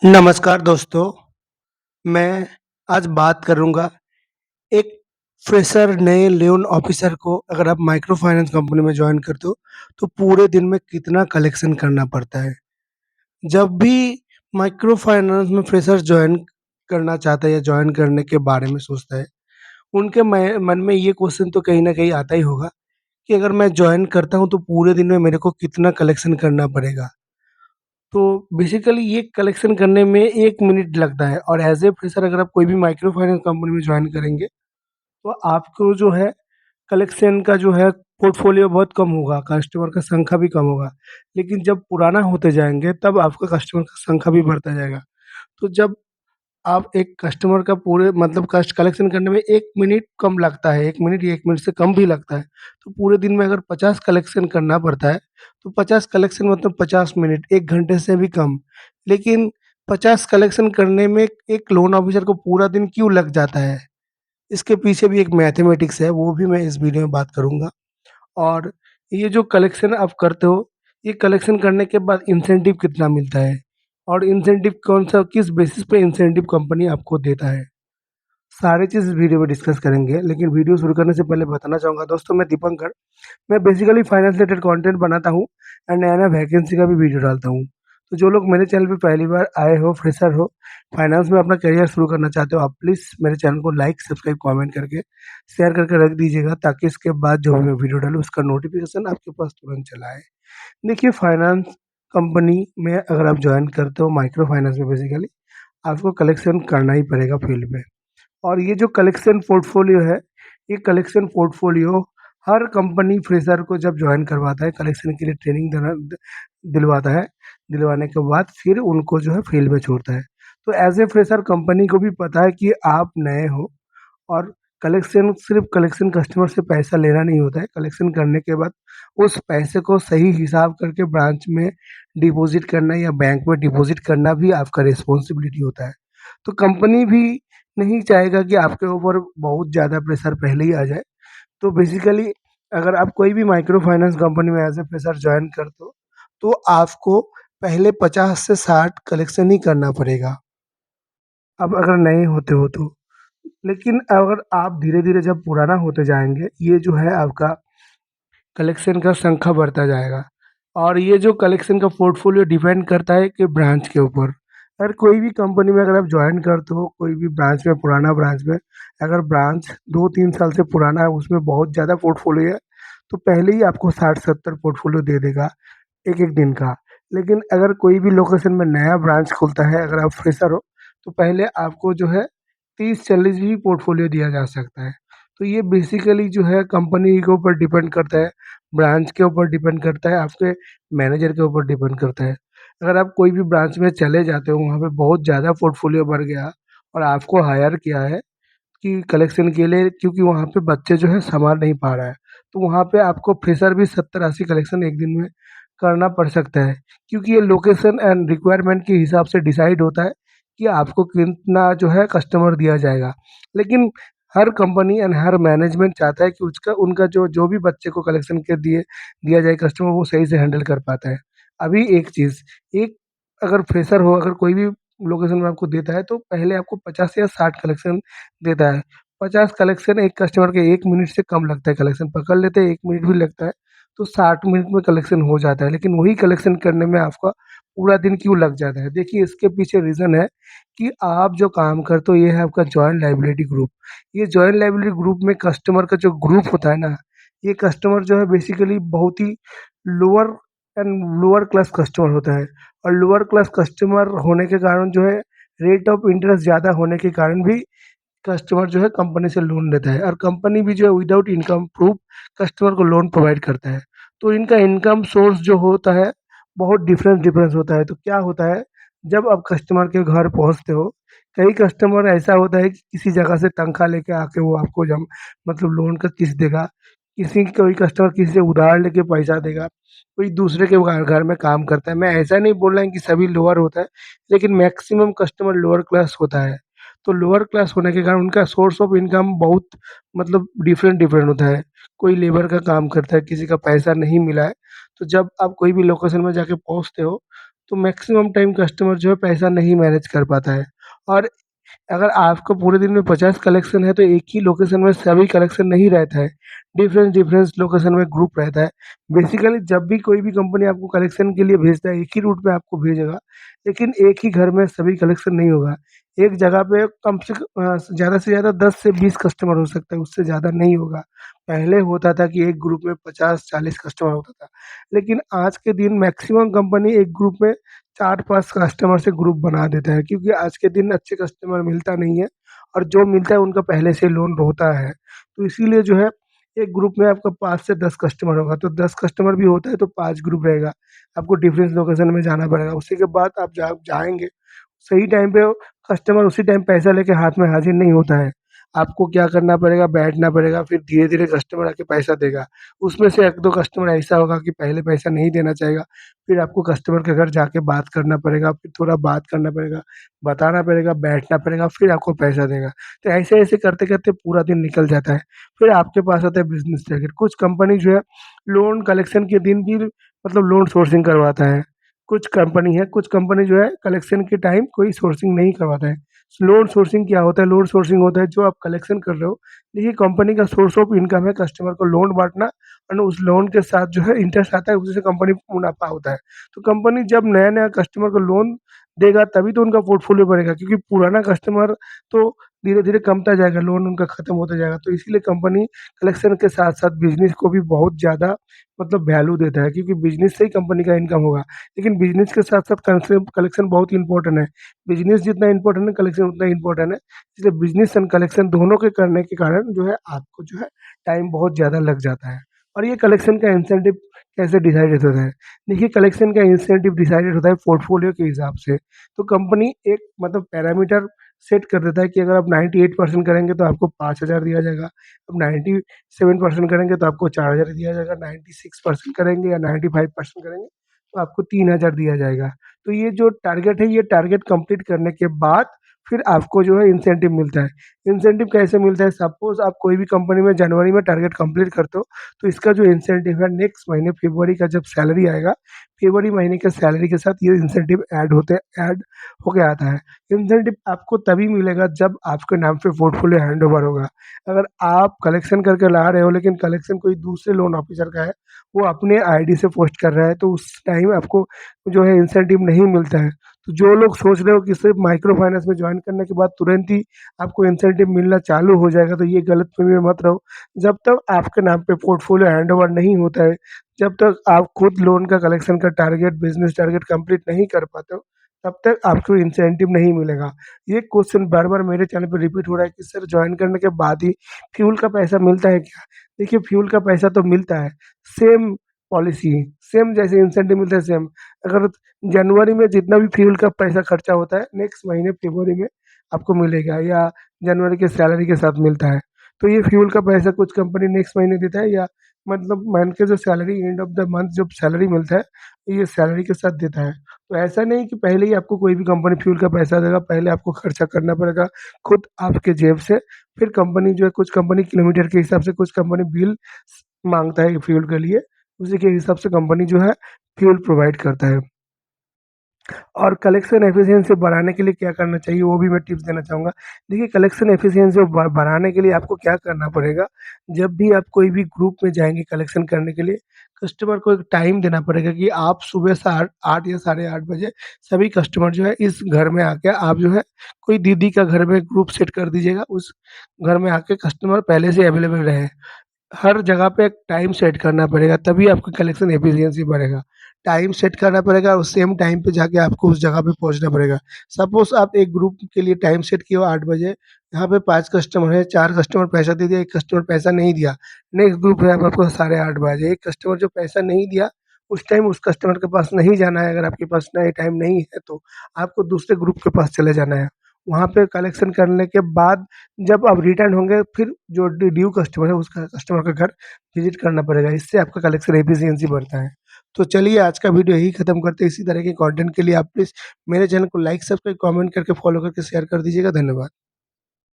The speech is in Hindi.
नमस्कार दोस्तों, मैं आज बात करूँगा एक फ्रेशर नए लोन ऑफ़िसर को अगर आप माइक्रो फाइनेंस कंपनी में जॉइन करते हो, तो पूरे दिन में कितना कलेक्शन करना पड़ता है। जब भी माइक्रो फाइनेंस में फ्रेशर जॉइन करना चाहता है या जॉइन करने के बारे में सोचता है, उनके मैं मन में ये क्वेश्चन तो कहीं न कहीं आता ही होगा कि अगर मैं जॉइन करता हूँ, तो पूरे दिन में मेरे को कितना कलेक्शन करना पड़ेगा। तो बेसिकली ये कलेक्शन करने में 1 मिनट लगता है और एज़ ए फ्रेशर अगर आप कोई भी माइक्रो फाइनेंस कंपनी में जॉइन करेंगे, तो आपको जो है कलेक्शन का जो है पोर्टफोलियो बहुत कम होगा, कस्टमर का संख्या भी कम होगा। लेकिन जब पुराना होते जाएँगे तब आपका कस्टमर का संख्या भी बढ़ता जाएगा। तो जब आप एक कस्टमर का पूरे मतलब कस्ट कलेक्शन करने में 1 मिनट कम लगता है, 1 मिनट या 1 मिनट से कम भी लगता है। तो पूरे दिन में अगर 50 कलेक्शन करना पड़ता है, तो 50 कलेक्शन मतलब 50 मिनट, 1 घंटे से भी कम। लेकिन 50 कलेक्शन करने में एक लोन ऑफ़िसर को पूरा दिन क्यों लग जाता है? इसके पीछे भी एक मैथमेटिक्स है, वो भी मैं इस वीडियो में बात करूँगा। और ये जो कलेक्शन आप करते हो, ये कलेक्शन करने के बाद इंसेंटिव कितना मिलता है? और इंसेंटिव कौन-सा किस बेसिस पे इंसेंटिव कंपनी आपको देता है? सारी चीज़ इस वीडियो में डिस्कस करेंगे, लेकिन वीडियो शुरू करने से पहले बताना चाहूँगा दोस्तों मैं दीपंकर, मैं बेसिकली फाइनेंस रिलेटेड कंटेंट बनाता हूँ एंड नया-नया वैकेंसी का भी वीडियो डालता हूँ। तो जो लोग मेरे चैनल पे पहली बार आए हो, फ्रेशर हो, फाइनेंस में अपना करियर शुरू करना चाहते हो, आप प्लीज़ मेरे चैनल को लाइक, सब्सक्राइब, कमेंट करके शेयर करके रख दीजिएगा ताकि इसके बाद जो भी मैं वीडियो डालूँ उसका नोटिफ़िकेशन आपके पास तुरंत चला आए। देखिए फाइनेंस कंपनी में अगर आप जॉइन करते हो माइक्रो फाइनेंस में बेसिकली आपको कलेक्शन करना ही पड़ेगा फील्ड में। और ये जो कलेक्शन पोर्टफोलियो है, ये कलेक्शन पोर्टफोलियो हर कंपनी फ्रेशर को जब जॉइन करवाता है, कलेक्शन के लिए ट्रेनिंग दिलवाता है, दिलवाने के बाद फिर उनको जो है फील्ड में छोड़ता है। तो एज़ ए फ्रेशर कंपनी को भी पता है कि आप नए हो और कलेक्शन सिर्फ़ कलेक्शन कस्टमर से पैसा लेना नहीं होता है, कलेक्शन करने के बाद उस पैसे को सही हिसाब करके ब्रांच में डिपॉज़िट करना या बैंक में डिपॉज़िट करना भी आपका रिस्पॉन्सिबिलिटी होता है। तो कंपनी भी नहीं चाहेगा कि आपके ऊपर बहुत ज़्यादा प्रेशर पहले ही आ जाए। तो बेसिकली अगर आप कोई भी माइक्रो फाइनेंस कंपनी में एज़ ए फ्रेशर जॉइन करते हो, तो आपको पहले 50 से 60 कलेक्शन ही करना पड़ेगा। अब अगर नए होते हो तो। लेकिन अगर आप धीरे-धीरे जब पुराना होते जाएँगे, ये जो है आपका कलेक्शन का संख्या बढ़ता जाएगा और ये जो कलेक्शन का पोर्टफोलियो डिपेंड करता है कि ब्रांच के ऊपर। अगर कोई भी कंपनी में अगर आप जॉइन करते हो, कोई भी ब्रांच में, पुराना ब्रांच में, अगर ब्रांच 2-3 साल से पुराना है, उसमें बहुत ज़्यादा पोर्टफोलियो है, तो पहले ही आपको 60-70 पोर्टफोलियो दे देगा, एक-एक दिन का। लेकिन अगर कोई भी लोकेशन में नया ब्रांच खुलता है, अगर आप फ्रेशर हो, तो पहले आपको जो है 30-40 ही पोर्टफोलियो दिया जा सकता है। तो ये बेसिकली जो है कंपनी के ऊपर डिपेंड करता है, ब्रांच के ऊपर डिपेंड करता है, आपके मैनेजर के ऊपर डिपेंड करता है। अगर आप कोई भी ब्रांच में चले जाते हो, वहाँ पे बहुत ज़्यादा पोर्टफोलियो बढ़ गया और आपको हायर किया है कि कलेक्शन के लिए क्योंकि वहाँ पे बच्चे जो है सँभाल नहीं पा रहा है, तो वहाँ पे आपको फ्रेशर भी 70-80 कलेक्शन एक दिन में करना पड़ सकता है। क्योंकि ये लोकेशन एंड रिक्वायरमेंट के हिसाब से डिसाइड होता है कि आपको कितना जो है कस्टमर दिया जाएगा। लेकिन हर कंपनी एंड हर मैनेजमेंट चाहता है कि उसका उनका जो जो भी बच्चे को कलेक्शन के दिया जाए कस्टमर वो सही से हैंडल कर पाता है। अभी एक चीज़, एक अगर फ्रेशर हो, अगर कोई भी लोकेशन में आपको देता है तो पहले आपको 50 या 60 कलेक्शन देता है। 50 कलेक्शन एक कस्टमर के 1 मिनट से कम लगता है कलेक्शन पकड़ लेते हैं 1 मिनट भी लगता है, तो 60 मिनट में कलेक्शन हो जाता है। लेकिन वही कलेक्शन करने में आपका पूरा दिन क्यों लग जाता है? देखिए इसके पीछे रीज़न है कि आप जो काम करते हो ये है आपका जॉइंट लायबिलिटी ग्रुप। ये जॉइंट लायबिलिटी ग्रुप में कस्टमर का जो ग्रुप होता है ना, ये कस्टमर जो है बेसिकली बहुत ही lower end lower class customer होता है और लोअर क्लास कस्टमर होने के कारण जो है रेट ऑफ इंटरेस्ट ज़्यादा होने के कारण भी कस्टमर जो है कंपनी से लोन लेता है और कंपनी भी जो है विदाउट इनकम प्रूफ कस्टमर को लोन प्रोवाइड करता है। तो इनका इनकम सोर्स जो होता है बहुत डिफरेंस होता है। तो क्या होता है जब आप कस्टमर के घर पहुँचते हो, कई कस्टमर ऐसा होता है कि किसी जगह से तनख्वाह लेके आके वो आपको जम मतलब लोन का किस्त देगा। कोई कस्टमर किसी से उधार लेके पैसा देगा, कोई दूसरे के घर में काम करता है। मैं ऐसा नहीं बोल रहा हूँ कि सभी लोअर होता है, लेकिन मैक्सिमम कस्टमर लोअर क्लास होता है। तो लोअर क्लास होने के कारण उनका सोर्स ऑफ इनकम बहुत मतलब डिफरेंट होता है। कोई लेबर का काम करता है, किसी का पैसा नहीं मिला है, तो जब आप कोई भी लोकेशन में जाके पहुँचते हो, तो मैक्सिमम टाइम कस्टमर जो है पैसा नहीं मैनेज कर पाता है। और अगर आपको पूरे दिन में 50 कलेक्शन है तो एक ही लोकेशन में सभी कलेक्शन नहीं रहता है। डिफरेंस लोकेशन में ग्रुप रहता है। बेसिकली जब भी कोई भी कंपनी आपको कलेक्शन के लिए भेजता है, एक ही रूट पे आपको भेजेगा, लेकिन एक ही घर में सभी कलेक्शन नहीं होगा। एक जगह पे कम ज़्यादा से ज़्यादा 10 से 20 कस्टमर हो सकता है, उससे ज़्यादा नहीं होगा। पहले होता था कि एक ग्रुप में 50-40 कस्टमर होता था। लेकिन आज के दिन मैक्सिमम कंपनी एक ग्रुप में 4-5 कस्टमर से ग्रुप बना देता है, क्योंकि आज के दिन अच्छे कस्टमर मिलता नहीं है और जो मिलता है उनका पहले से लोन होता है। तो इसीलिए जो है एक ग्रुप में आपका 5 से 10 कस्टमर होगा, तो 10 कस्टमर भी होता है तो 5 ग्रुप रहेगा। आपको डिफरेंस लोकेशन में जाना पड़ेगा, उसी के बाद आप जाएँगे, सही टाइम पे कस्टमर उसी टाइम पैसा लेके हाथ में हाज़िर नहीं होता है। आपको क्या करना पड़ेगा, बैठना पड़ेगा, फिर धीरे-धीरे कस्टमर आके पैसा देगा। उसमें से 1-2 कस्टमर ऐसा होगा कि पहले पैसा नहीं देना चाहेगा, फिर आपको कस्टमर के घर जाके बात करना पड़ेगा, फिर थोड़ा बात करना पड़ेगा, बताना पड़ेगा, बैठना पड़ेगा, फिर आपको पैसा देगा। तो ऐसे-ऐसे करते-करते पूरा दिन निकल जाता है। फिर आपके पास आता है बिज़नेस टारगेट। कुछ कंपनी जो है लोन कलेक्शन के दिन भी मतलब लोन सोर्सिंग करवाता है। कुछ कंपनी जो है कलेक्शन के टाइम कोई सोर्सिंग नहीं करवाता है। लोन सोर्सिंग क्या होता है? लोन सोर्सिंग होता है जो आप कलेक्शन कर रहे हो, देखिए कंपनी का सोर्स ऑफ इनकम है कस्टमर को लोन बाँटना और उस लोन के साथ जो है इंटरेस्ट आता है, उसी से कंपनी को मुनाफ़ा होता है। तो कंपनी जब नया-नया कस्टमर को लोन देगा तभी तो उनका पोर्टफोलियो बढ़ेगा, क्योंकि पुराना कस्टमर तो धीरे-धीरे कमता जाएगा, लोन उनका खत्म होता जाएगा। तो इसीलिए कंपनी कलेक्शन के साथ-साथ बिज़नेस को भी बहुत ज़्यादा मतलब वैल्यू देता है, क्योंकि बिज़नेस से ही कंपनी का इनकम होगा। लेकिन बिज़नेस के साथ-साथ कलेक्शन बहुत इम्पोर्टेंट है। बिज़नेस जितना इम्पोर्टेंट है, कलेक्शन उतना इम्पोर्टेंट है। इसलिए बिज़नेस एंड कलेक्शन दोनों के करने के कारण जो है आपको जो है टाइम बहुत ज़्यादा लग जाता है। और ये कलेक्शन का इंसेंटिव कैसे डिसाइडेड होता है? देखिए कलेक्शन का इंसेंटिव डिसाइडेड होता है पोर्टफोलियो के हिसाब से। तो कंपनी एक मतलब पैरामीटर सेट कर देता है कि अगर आप 98% करेंगे तो आपको 5,000 दिया जाएगा। अब 97% करेंगे तो आपको 4,000 दिया जाएगा। 96% करेंगे या 95% करेंगे तो आपको 3,000 दिया जाएगा। तो ये जो टारगेट है, ये टारगेट कंप्लीट करने के बाद फिर आपको जो है इंसेंटिव मिलता है। इंसेंटिव कैसे मिलता है? सपोज़ आप कोई भी कंपनी में जनवरी में टारगेट कंप्लीट करते हो, तो इसका जो इंसेंटिव है नेक्स्ट महीने फरवरी का जब सैलरी आएगा, फरवरी महीने के सैलरी के साथ ये इंसेंटिव ऐड होके आता है। इंसेंटिव आपको तभी मिलेगा जब आपके नाम पे पोर्टफोलियो हैंडओवर होगा। अगर आप कलेक्शन करके ला रहे हो लेकिन कलेक्शन कोई दूसरे लोन ऑफिसर का है, वो अपने आईडी से पोस्ट कर रहा है, तो उस टाइम आपको जो है इंसेंटिव नहीं मिलता है। तो जो लोग सोच रहे हो कि सिर्फ़ माइक्रो फाइनेंस में जॉइन करने के बाद तुरंत ही आपको इंसेंटिव मिलना चालू हो जाएगा, तो ये गलतफ़हमी में मत रहो। जब तक आपके नाम पे पोर्टफोलियो हैंडओवर नहीं होता है, जब तक आप खुद लोन का कलेक्शन का टारगेट, बिज़नेस टारगेट कंप्लीट नहीं कर पाते हो, तब तक आपको इंसेंटिव नहीं मिलेगा। ये क्वेश्चन बार-बार मेरे चैनल पे रिपीट हो रहा है कि सर जॉइन करने के बाद ही फ्यूल का पैसा मिलता है क्या? देखिए फ्यूल का पैसा तो मिलता है, सेम पॉलिसी, सेम जैसे इंसेंटिव मिलता है सेम। अगर जनवरी में जितना भी फ्यूल का पैसा खर्चा होता है, नेक्स्ट महीने फरवरी में आपको मिलेगा या जनवरी के सैलरी के साथ मिलता है। तो ये फ्यूल का पैसा कुछ कंपनी नेक्स्ट महीने देता है या मतलब मंथ के जो salary end of the month जब सैलरी मिलता है, ये सैलरी के साथ देता है। तो ऐसा नहीं कि पहले ही आपको कोई भी कंपनी फ्यूल का पैसा देगा, पहले आपको खर्चा करना पड़ेगा खुद आपके जेब से। फिर कंपनी जो है कुछ कंपनी किलोमीटर के हिसाब से, कुछ कंपनी बिल माँगता है फ्यूल के लिए, उसी के हिसाब से कंपनी जो है फ्यूल प्रोवाइड करता है। और कलेक्शन एफिशिएंसी बढ़ाने के लिए क्या करना चाहिए, वो भी मैं टिप्स देना चाहूँगा। देखिए कलेक्शन एफिशिएंसी बढ़ाने के लिए आपको क्या करना पड़ेगा, जब भी आप कोई भी ग्रुप में जाएँगे कलेक्शन करने के लिए, कस्टमर को एक टाइम देना पड़ेगा कि आप सुबह 8 या साढ़े 8 बजे सभी कस्टमर जो है इस घर में आके आप जो है कोई दीदी का घर में ग्रुप सेट कर दीजिएगा, उस घर में आके कस्टमर पहले से अवेलेबल रहे। हर जगह पे एक टाइम सेट करना पड़ेगा, तभी आपका कलेक्शन एफिशिएंसी बढ़ेगा। टाइम सेट करना पड़ेगा और सेम टाइम पे जाके आपको उस जगह पे पहुँचना पड़ेगा। सपोज़ आप एक ग्रुप के लिए टाइम सेट किए हो 8 बजे, यहाँ पे 5 कस्टमर हैं, 4 कस्टमर पैसा दे दिया, 1 कस्टमर पैसा नहीं दिया। नेक्स्ट ग्रुप है आपका साढ़े 8 बजे, 1 कस्टमर जो पैसा नहीं दिया, उस टाइम उस कस्टमर के पास नहीं जाना है, अगर आपके पास नहीं टाइम नहीं है तो, आपको दूसरे ग्रुप के पास चले जाना है। वहाँ पे कलेक्शन करने के बाद जब आप रिटर्न होंगे, फिर जो ड्यू कस्टमर है उसका कस्टमर का घर विज़िट करना पड़ेगा, इससे आपका कलेक्शन एफिशिएंसी बढ़ता है। तो चलिए आज का वीडियो यहीं खत्म करते हैं, इसी तरह के कंटेंट के लिए आप प्लीज़ मेरे चैनल को लाइक, सब्सक्राइब, कमेंट करके फॉलो करके शेयर कर दीजिएगा। धन्यवाद।